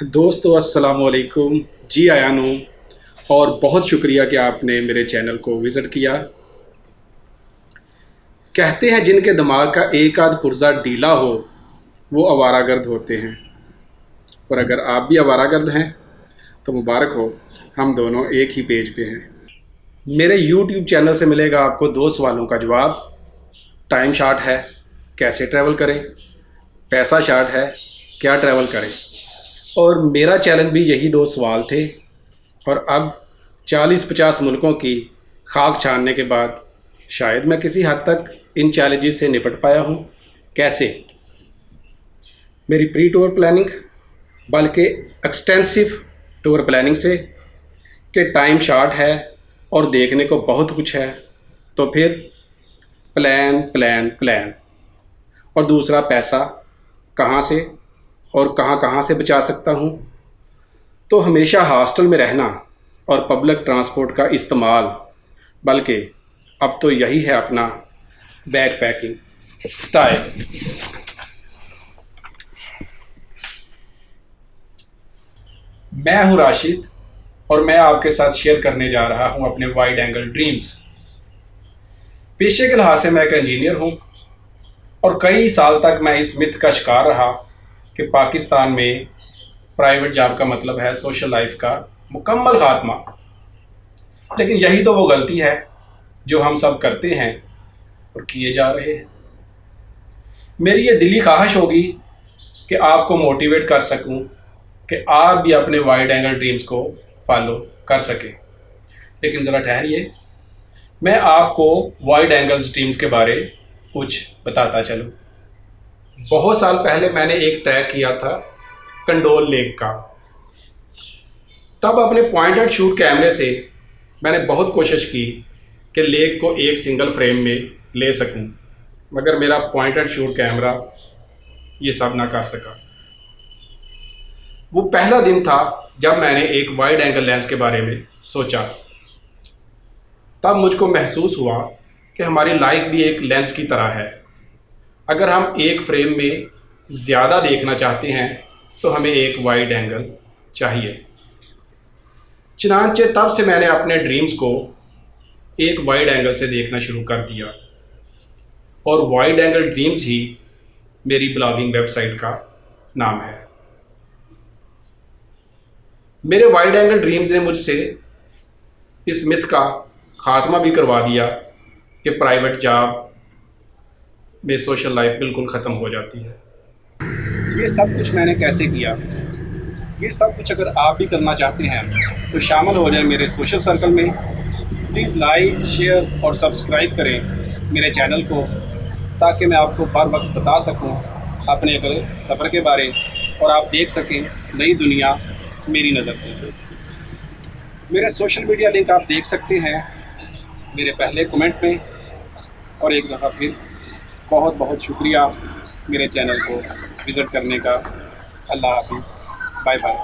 दोस्तों अस्सलाम वालेकुम। जी आयान हूँ और बहुत शुक्रिया कि आपने मेरे चैनल को विज़िट किया। कहते हैं जिनके दिमाग का एक आध पुर्जा ढीला हो वो आवारागर्द होते हैं, और अगर आप भी आवारागर्द हैं तो मुबारक हो, हम दोनों एक ही पेज पे हैं। मेरे YouTube चैनल से मिलेगा आपको दो सवालों का जवाब। टाइम शॉर्ट है, कैसे ट्रैवल करें? पैसा शॉर्ट है, क्या ट्रैवल करें? और मेरा चैलेंज भी यही दो सवाल थे, और अब 40-50 मुल्कों की खाक छानने के बाद शायद मैं किसी हद तक इन चैलेंजेस से निपट पाया हूँ। कैसे? मेरी प्री टूर प्लानिंग, बल्कि एक्सटेंसिव टूर प्लानिंग से, कि टाइम शॉर्ट है और देखने को बहुत कुछ है, तो फिर प्लान प्लान प्लान। और दूसरा, पैसा कहाँ से और कहाँ कहाँ से बचा सकता हूँ? तो हमेशा हॉस्टल में रहना और पब्लिक ट्रांसपोर्ट का इस्तेमाल, बल्कि अब तो यही है अपना बैग पैकिंग स्टाइल। मैं हूँ राशिद और मैं आपके साथ शेयर करने जा रहा हूँ अपने वाइड एंगल ड्रीम्स। पेशे के लिहाज से मैं एक इंजीनियर हूँ और कई साल तक मैं इस मिथ का शिकार रहा कि पाकिस्तान में प्राइवेट जॉब का मतलब है सोशल लाइफ का मुकम्मल खात्मा। लेकिन यही तो वो गलती है जो हम सब करते हैं और किए जा रहे हैं। मेरी ये दिली ख्वाहिश होगी कि आपको मोटिवेट कर सकूं कि आप भी अपने वाइड एंगल ड्रीम्स को फॉलो कर सकें। लेकिन ज़रा ठहरिए, मैं आपको वाइड एंगल्स ड्रीम्स के बारे कुछ बताता चलूं। बहुत साल पहले मैंने एक ट्रैक किया था कंडोल लेक का। तब अपने पॉइंट एंड शूट कैमरे से मैंने बहुत कोशिश की कि लेक को एक सिंगल फ्रेम में ले सकूं, मगर मेरा पॉइंट एंड शूट कैमरा ये सब ना कर सका। वो पहला दिन था जब मैंने एक वाइड एंगल लेंस के बारे में सोचा। तब मुझको महसूस हुआ कि हमारी लाइफ भी एक लेंस की तरह है। अगर हम एक फ्रेम में ज़्यादा देखना चाहते हैं तो हमें एक वाइड एंगल चाहिए। चुनांचे तब से मैंने अपने ड्रीम्स को एक वाइड एंगल से देखना शुरू कर दिया, और वाइड एंगल ड्रीम्स ही मेरी ब्लॉगिंग वेबसाइट का नाम है। मेरे वाइड एंगल ड्रीम्स ने मुझसे इस मिथ का खात्मा भी करवा दिया कि प्राइवेट जॉब में सोशल लाइफ बिल्कुल ख़त्म हो जाती है। ये सब कुछ मैंने कैसे किया? ये सब कुछ अगर आप भी करना चाहते हैं तो शामिल हो जाए मेरे सोशल सर्कल में। प्लीज़ लाइक, शेयर और सब्सक्राइब करें मेरे चैनल को, ताकि मैं आपको हर वक्त बता सकूं अपने अगले सफ़र के बारे, और आप देख सकें नई दुनिया मेरी नज़र से। मेरे सोशल मीडिया लिंक आप देख सकते हैं मेरे पहले कमेंट में। और एक दफ़ा फिर बहुत बहुत शुक्रिया मेरे चैनल को विज़िट करने का। अल्लाह हाफिज़, बाय बाय।